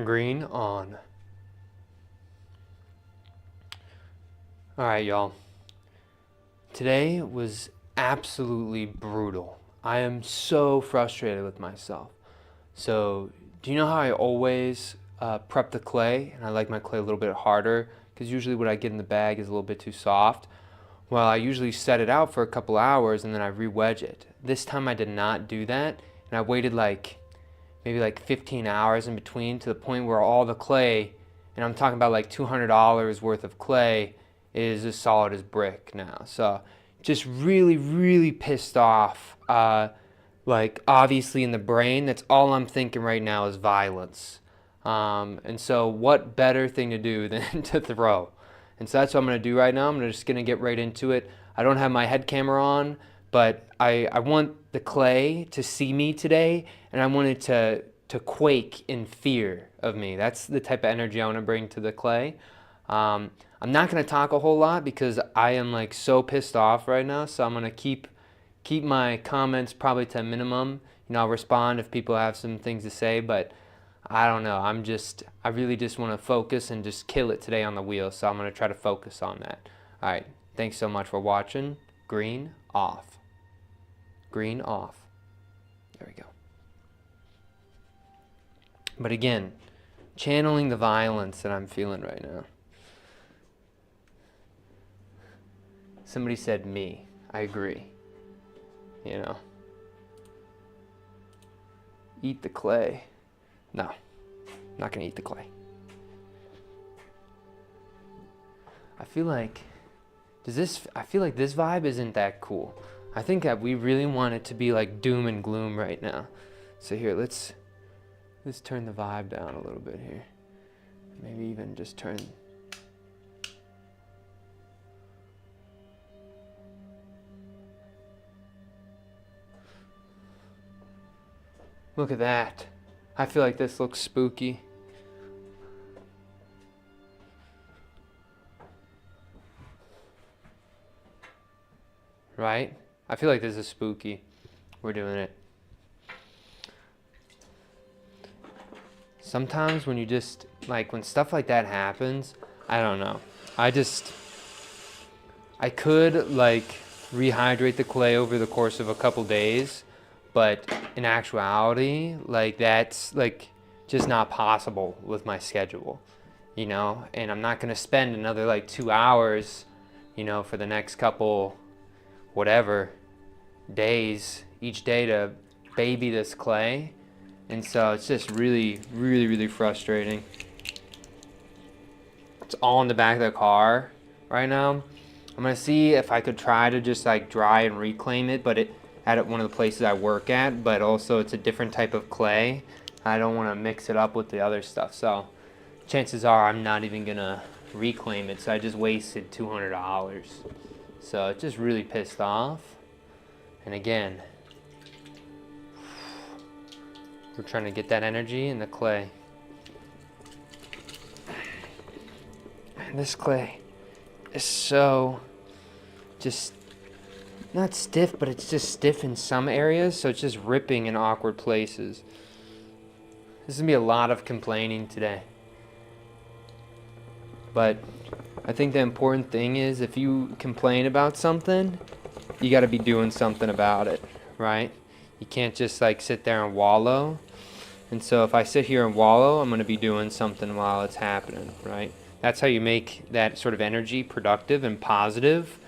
Green on. Alright, y'all. Today was absolutely brutal. I am so frustrated with myself. So, do you know how I always prep the clay? And I like my clay a little bit harder because usually what I get in the bag is a little bit too soft. Well, I usually set it out for a couple hours and then I re-wedge it. This time I did not do that, and I waited maybe 15 hours in between, to the point where all the clay, and I'm talking about like $200 worth of clay, is as solid as brick now. So just really, really pissed off. Obviously in the brain, that's all I'm thinking right now is violence. And so what better thing to do than to throw? And so that's what I'm going to do right now. I'm just going to get right into it. I don't have my head camera on, but I want the clay to see me today, and I want it to quake in fear of me. That's the type of energy I want to bring to the clay. I'm not going to talk a whole lot because I am like so pissed off right now, so I'm going to keep my comments probably to a minimum. I'll respond if people have some things to say, but I don't know. I really just want to focus and just kill it today on the wheel. So I'm going to try to focus on that. All right. Thanks so much for watching. Green off. Green off. There we go. But again, channeling the violence that I'm feeling right now. Somebody said me. I agree. Eat the clay. No, not gonna eat the clay. I feel like this vibe isn't that cool. I think that we really want it to be like doom and gloom right now. So here, let's turn the vibe down a little bit here. Maybe even just turn. Look at that. I feel like this looks spooky. Right? I feel like this is spooky. We're doing it. Sometimes when when stuff like that happens, I don't know. I could rehydrate the clay over the course of a couple days, but in actuality, that's just not possible with my schedule, and I'm not going to spend another 2 hours, for the next couple, whatever, days, each day to baby this clay. And so it's just really, really, really frustrating. It's all in the back of the car right now. I'm going to see if I could try to just dry and reclaim it, but at one of the places I work at, but also it's a different type of clay. I don't want to mix it up with the other stuff, so chances are I'm not even gonna reclaim it. So I just wasted $200. So it's just really pissed off. And again, we're trying to get that energy in the clay. And this clay is so just not stiff, but it's just stiff in some areas, so it's just ripping in awkward places. This is gonna be a lot of complaining today. But I think the important thing is, if you complain about something, you gotta be doing something about it, right? You can't just sit there and wallow. And so if I sit here and wallow, I'm gonna be doing something while it's happening, right? That's how you make that sort of energy productive and positive,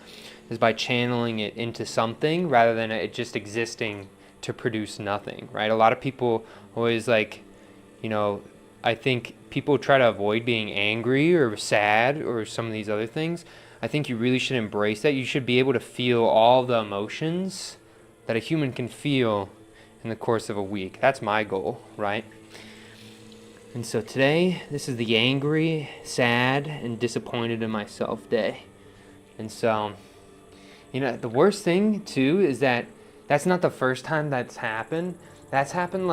is by channeling it into something rather than it just existing to produce nothing, right? A lot of people always I think people try to avoid being angry or sad or some of these other things. I think you really should embrace that. You should be able to feel all the emotions that a human can feel in the course of a week. That's my goal, right? And so today, this is the angry, sad, and disappointed in myself day. And so, the worst thing too is that that's not the first time that's happened. That's happened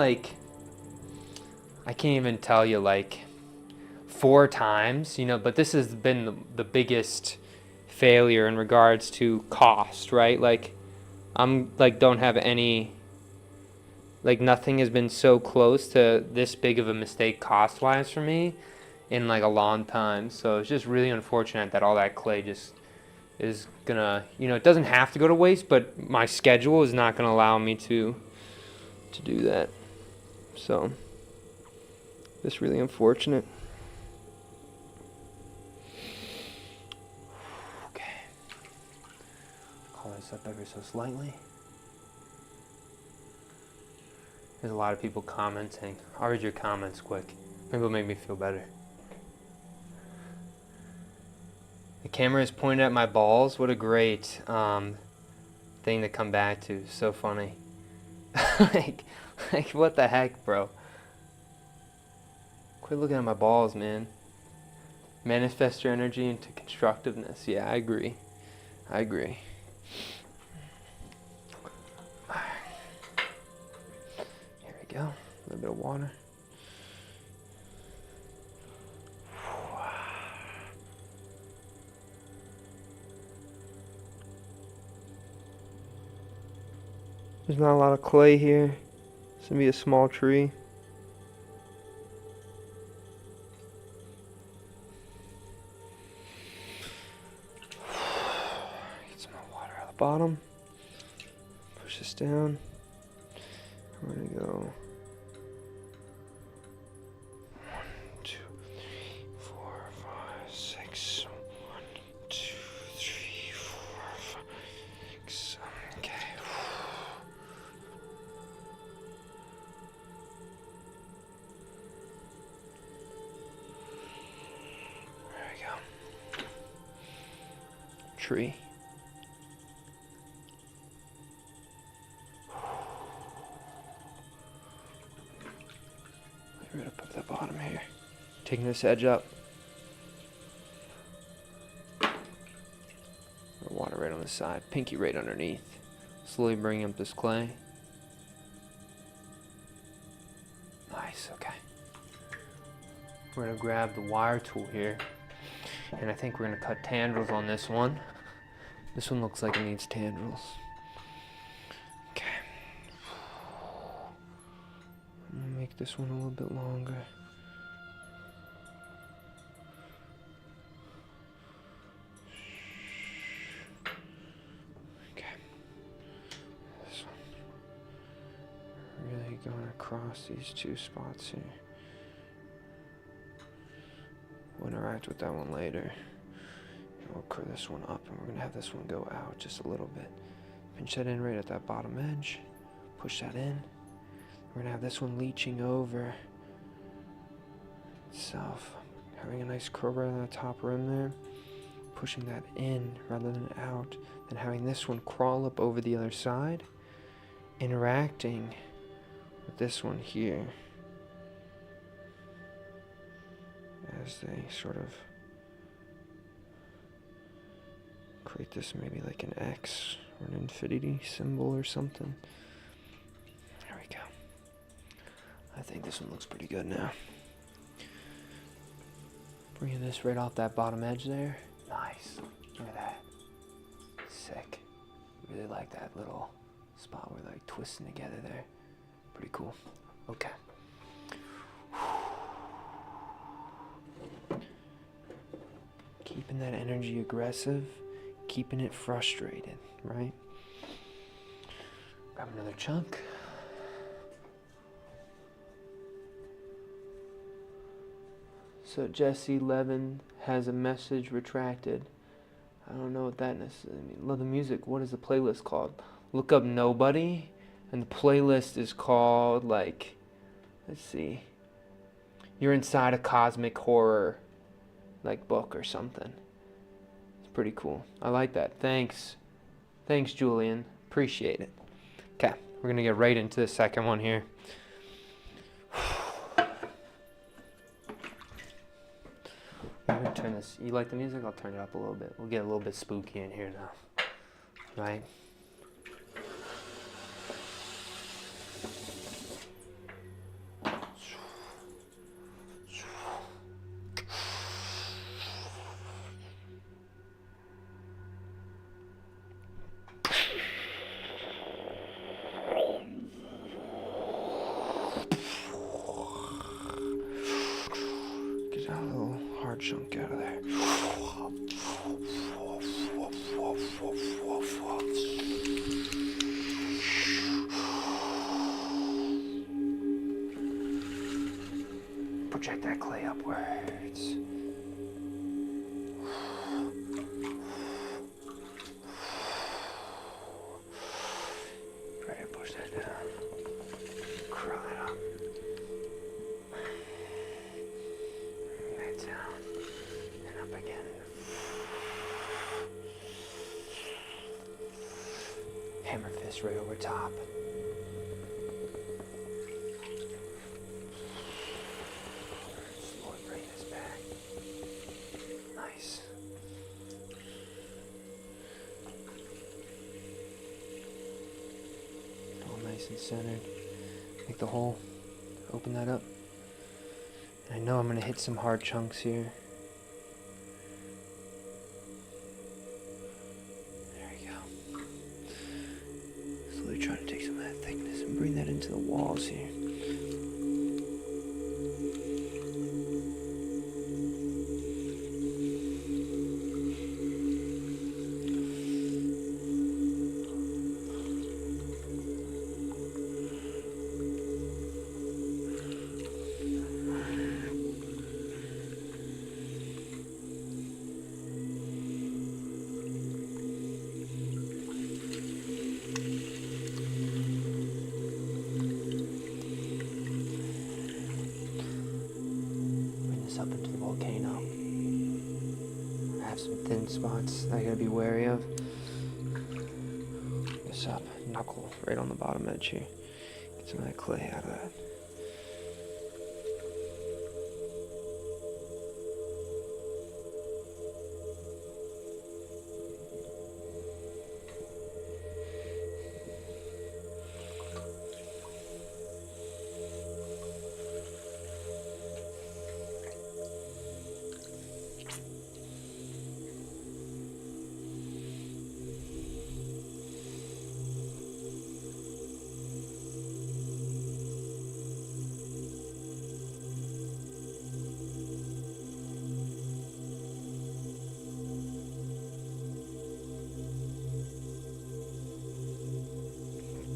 I can't even tell you 4 times, but this has been the biggest failure in regards to cost, right? I'm don't have any Like nothing has been so close to this big of a mistake cost-wise for me in like a long time. So it's just really unfortunate that all that clay just is gonna, it doesn't have to go to waste, but my schedule is not gonna allow me to do that. So it's really unfortunate. Okay. Call this up ever so slightly. There's a lot of people commenting. I'll read your comments quick. Maybe it'll make me feel better. The camera is pointed at my balls. What a great thing to come back to. So funny. like what the heck, bro? Quit looking at my balls, man. Manifest your energy into constructiveness. Yeah, I agree. Here we go. A little bit of water. There's not a lot of clay here. It's gonna be a small tree. Get some more water out of the bottom. Push this down. We're gonna go 1, 2, 3, 4, 5, 6. 1, 2, 3, 4, 5, 6. Okay. There we go. Tree. We're gonna put the bottom here. Taking this edge up. Water right on the side, pinky right underneath. Slowly bring up this clay. Nice, okay. We're gonna grab the wire tool here, and I think we're gonna cut tendrils on this one. This one looks like it needs tendrils. Okay. I'm gonna make this one a little bit longer. Going across these two spots here. We'll interact with that one later. And we'll curve this one up, and we're gonna have this one go out just a little bit. Pinch that in right at that bottom edge. Push that in. We're gonna have this one leaching over itself. Having a nice curve right on the top rim there. Pushing that in rather than out. Then having this one crawl up over the other side. Interacting with this one here as they sort of create this maybe like an X or an infinity symbol or something. There we go. I think this one looks pretty good now. Bringing this right off that bottom edge there. Nice. Look at that. Sick. Really like that little spot where they're like twisting together there. Pretty cool. Okay. Keeping that energy aggressive, keeping it frustrated, right? Grab another chunk. So Jesse Levin has a message retracted. I don't know what that necessarily means. Love the music. What is the playlist called? Look up Nobody. And the playlist is called, like, let's see. You're inside a cosmic horror, like, book or something. It's pretty cool. I like that. Thanks. Thanks, Julian. Appreciate it. Okay, we're going to get right into the second one here. I'm going to turn this. You like the music? I'll turn it up a little bit. We'll get a little bit spooky in here now. Right? project that clay upwards. Try to push that down. Curl it up. Bring that down. And up again. Hammer fist right over top. Slowly bring this back. Nice. All nice and centered. Make the hole. Open that up. And I know I'm going to hit some hard chunks here. Try to take some of that thickness and bring that into the walls here. Up into the volcano. I have some thin spots that I gotta be wary of. This up, knuckle right on the bottom edge here. Get some of that clay out of that.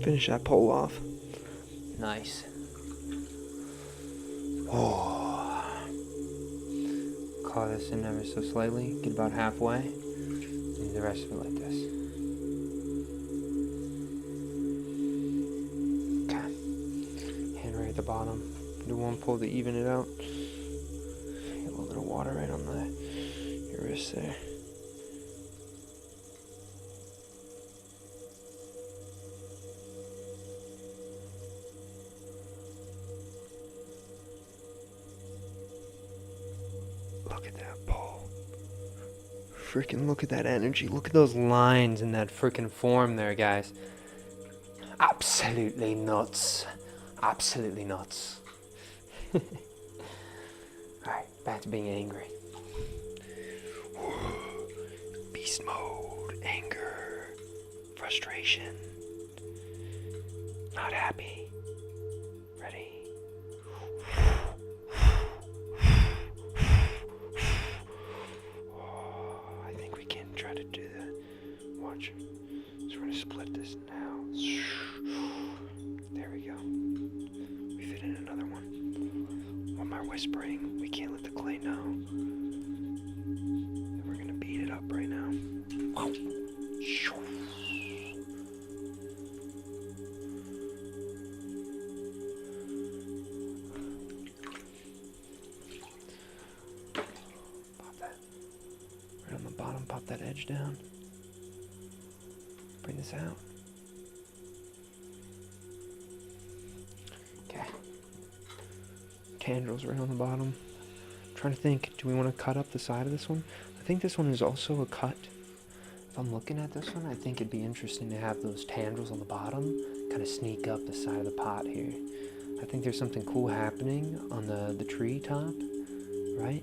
Finish that pole off. Nice. Oh. Claw this in ever so slightly. Get about halfway. And the rest of it like this. Okay. Hand right at the bottom. Do one pull to even it out. Get a little bit of water right on your wrist there. Look at that pole. Freaking look at that energy. Look at those lines in that freaking form there, guys. Absolutely nuts. Absolutely nuts. Alright, back to being angry. Beast mode. Anger. Frustration. Not happy. Ready? Try to do that. Watch. So we're going to split this now. There we go. We fit in another one. One more whispering. We can't let the clay know. And we're going to beat it up right now. On the bottom, pop that edge down. Bring this out. Okay. Tendrils right on the bottom. I'm trying to think, do we want to cut up the side of this one? I think this one is also a cut. If I'm looking at this one, I think it'd be interesting to have those tendrils on the bottom kind of sneak up the side of the pot here. I think there's something cool happening on the tree top, right?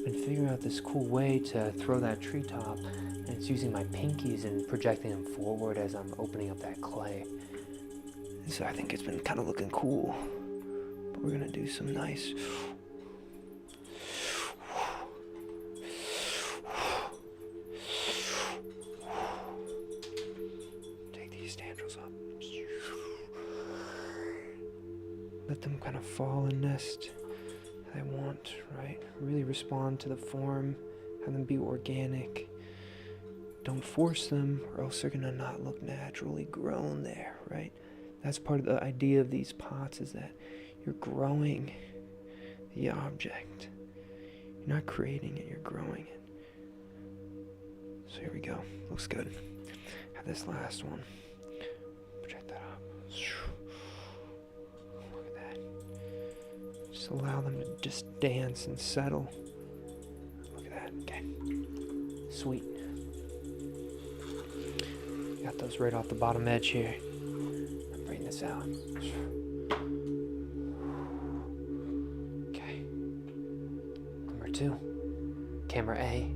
Been figuring out this cool way to throw that treetop, and it's using my pinkies and projecting them forward as I'm opening up that clay. So I think it's been kind of looking cool. But we're gonna do some nice. Take these tendrils up. Let them kind of fall and nest they want, right? Really respond to the form, have them be organic. Don't force them, or else they're gonna not look naturally grown there, right? That's part of the idea of these pots, is that you're growing the object. You're not creating it, you're growing it. So here we go. Looks good. Have this last one. Project that up. Look at that. Just allow them to just dance and settle. Look at that. Okay. Sweet. Got those right off the bottom edge here. I'm bringing this out. Okay. Number 2. Camera A.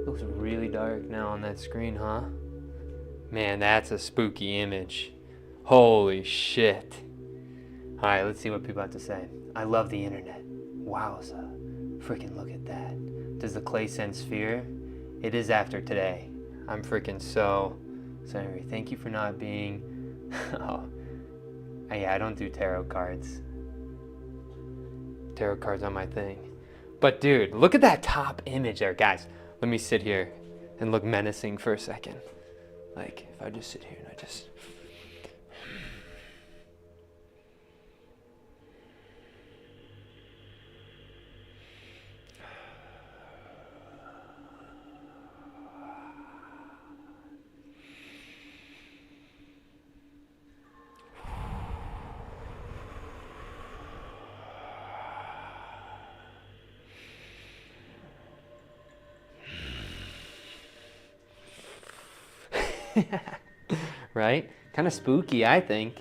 Looks really dark now on that screen, huh? Man, that's a spooky image. Holy shit. Alright, let's see what people have to say. I love the internet. Wowza. Freaking look at that. Does the clay sense fear? It is after today. I'm freaking so sorry. Thank you for not being... oh. Yeah, I don't do tarot cards. Tarot cards aren't my thing. But dude, look at that top image there, guys. Let me sit here and look menacing for a second. Like, if I just sit here and I just... Right? Kind of spooky, I think.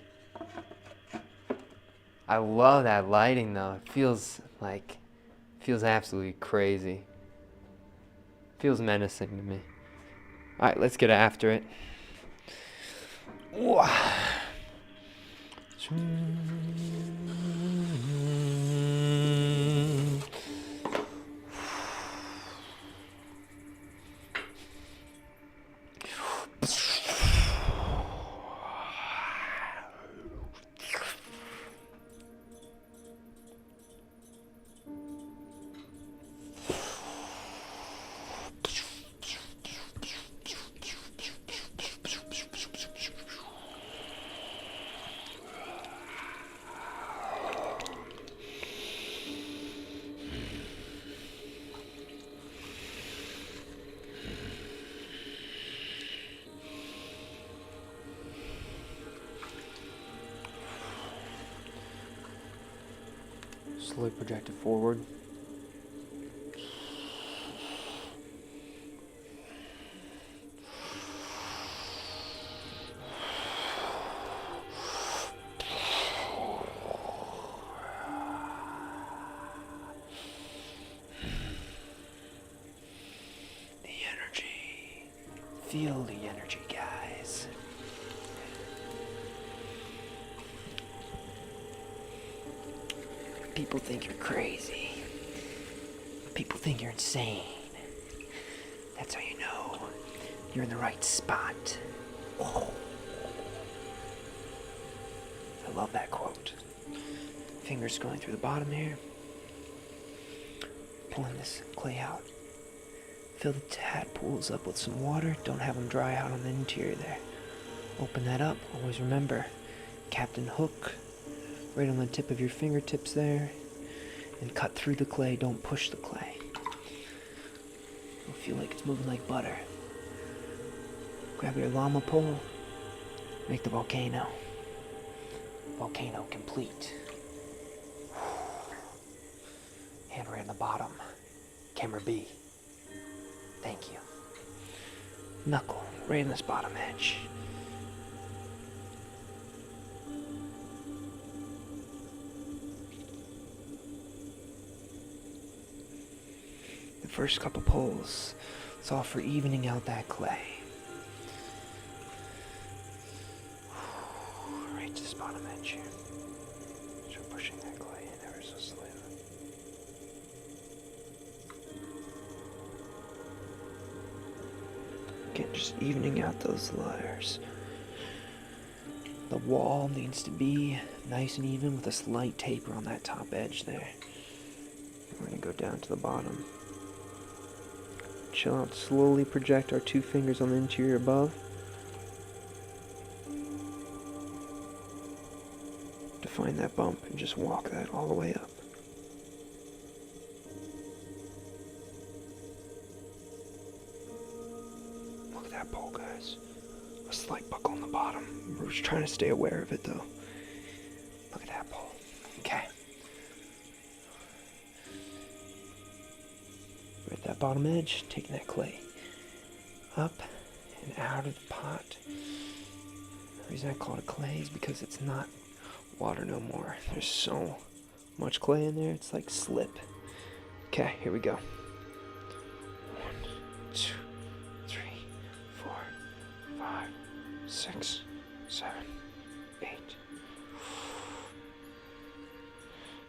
I love that lighting though. It feels absolutely crazy. Feels menacing to me. All right, let's get after it. Slowly project it forward. The energy. Feel the energy, guys. People think you're crazy. People think you're insane. That's how you know you're in the right spot. Oh. I love that quote. Fingers going through the bottom here. Pulling this clay out. Fill the tadpoles up with some water. Don't have them dry out on the interior there. Open that up. Always remember, Captain Hook. Right on the tip of your fingertips there, and cut through the clay. Don't push the clay. You'll feel like it's moving like butter. Grab your llama pole, make the volcano. Volcano complete. Hand right on the bottom. Camera B. Thank you. Knuckle right in this bottom edge. First couple pulls, it's all for evening out that clay. Right to this bottom edge here. Start pushing that clay in ever so slowly. Again, just evening out those layers. The wall needs to be nice and even with a slight taper on that top edge there. We're going to go down to the bottom. Chill out, slowly project our 2 fingers on the interior above. Define that bump and just walk that all the way up. Look at that pole, guys. A slight buckle on the bottom. We're just trying to stay aware of it though. Look at that pole. Okay. We're at that bottom edge, taking that clay up and out of the pot. The reason I call it clay is because it's not water no more. There's so much clay in there, it's like slip. Okay, here we go. 1, 2, 3, 4, 5, 6, 7, 8.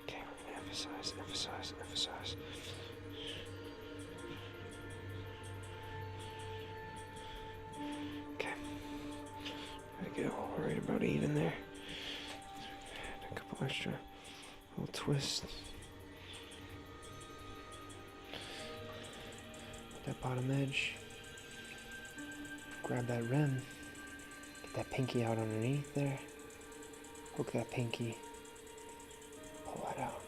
Okay, we're gonna emphasize. Okay. Gotta get all right about even there. A couple extra little twists. That bottom edge. Grab that rim. Get that pinky out underneath there. Hook that pinky. Pull that out.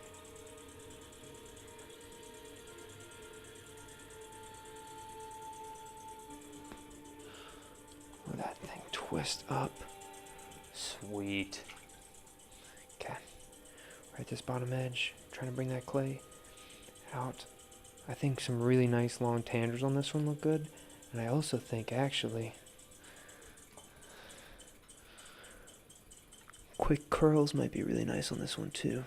Let that thing twist up. Sweet. Okay. Right at this bottom edge. Trying to bring that clay out. I think some really nice long tangers on this one look good. And I also think actually quick curls might be really nice on this one too.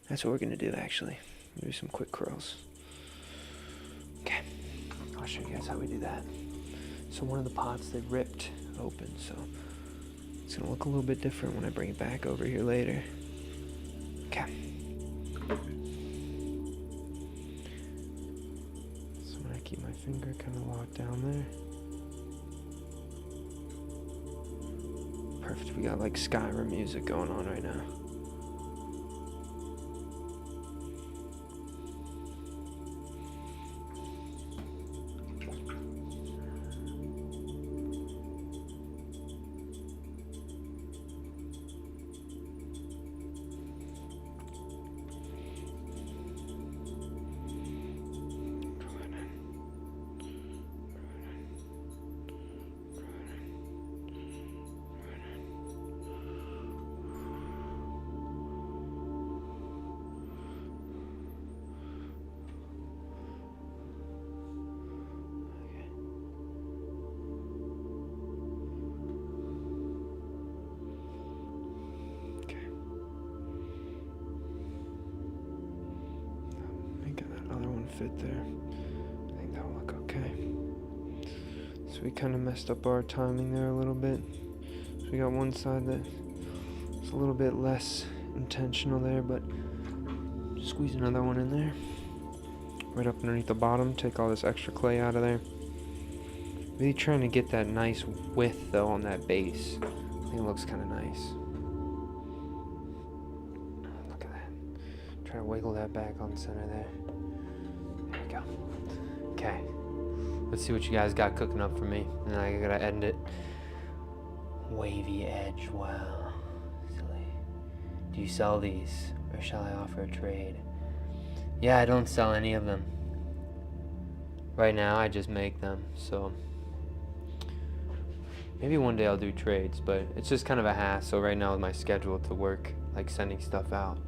That's what we're gonna do actually. Do some quick curls. Okay, I'll show you guys how we do that. So one of the pots they ripped open, so it's gonna look a little bit different when I bring it back over here later. Okay. So I'm gonna keep my finger kind of locked down there. Perfect, we got like Skyrim music going on right now. Fit there. I think that'll look okay. So we kind of messed up our timing there a little bit. So we got one side that's a little bit less intentional there, but squeeze another one in there. Right up underneath the bottom, take all this extra clay out of there. Really trying to get that nice width though on that base. I think it looks kind of nice. Look at that. Try to wiggle that back on center there. There we go. Okay. Let's see what you guys got cooking up for me. And I gotta end it. Wavy edge, wow. Silly. Do you sell these? Or shall I offer a trade? Yeah, I don't sell any of them. Right now, I just make them, so. Maybe one day I'll do trades, but it's just kind of a hassle right now with my schedule to work, like sending stuff out.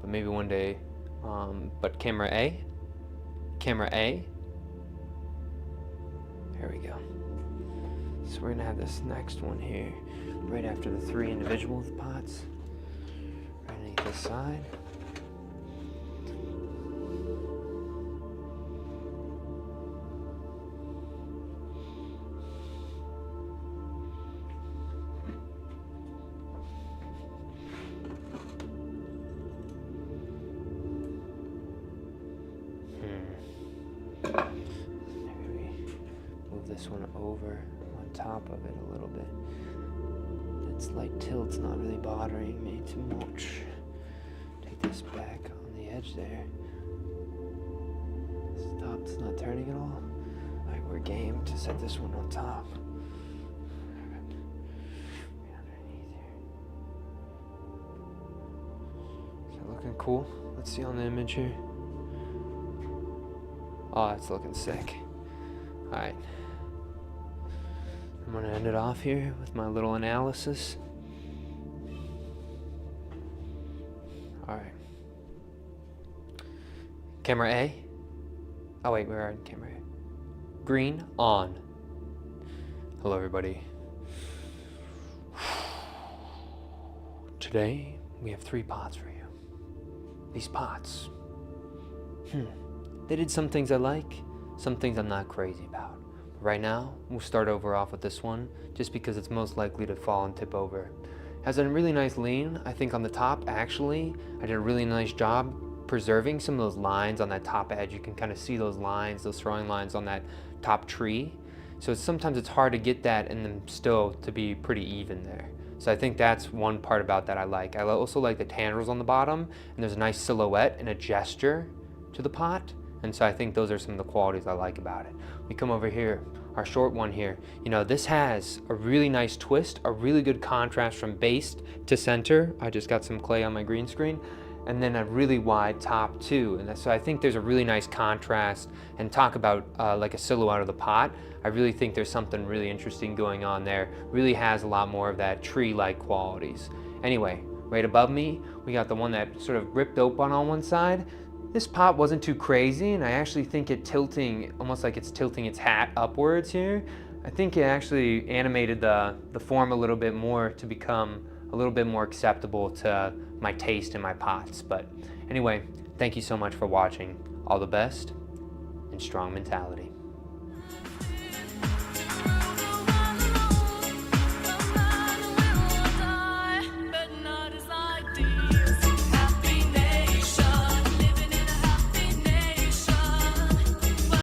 But maybe one day, but camera A? Camera A? There we go. So we're gonna have this next one here, right after the 3 individual pots, right underneath this side. Maybe we move this one over like top of it a little bit. That slight tilt's not really bothering me too much. Take this back on the edge there. This top's not turning at all. Alright, we're game to set this one on top. Is that looking cool? Let's see on the image here. Oh, it's looking sick. Alright. I'm going to end it off here with my little analysis. Alright. Camera A. Oh wait, we're on camera A. Green on. Hello everybody. Today we have 3 pots for you. These pots. They did some things I like, some things I'm not crazy about. Right now, we'll start over off with this one, just because it's most likely to fall and tip over. Has a really nice lean. I think on the top, actually, I did a really nice job preserving some of those lines on that top edge. You can kind of see those lines, those throwing lines on that top tree. So sometimes it's hard to get that and then still to be pretty even there. So I think that's one part about that I like. I also like the tendrils on the bottom, and there's a nice silhouette and a gesture to the pot. And so I think those are some of the qualities I like about it. We come over here, our short one here. You know, this has a really nice twist, a really good contrast from base to center. I just got some clay on my green screen. And then a really wide top too. And so I think there's a really nice contrast. And talk about like a silhouette of the pot. I really think there's something really interesting going on there. Really has a lot more of that tree-like qualities. Anyway, right above me, we got the one that sort of ripped open on one side. This pot wasn't too crazy, and I actually think it tilting, almost like it's tilting its hat upwards here. I think it actually animated the form a little bit more to become a little bit more acceptable to my taste in my pots. But anyway, thank you so much for watching. All the best and strong mentality.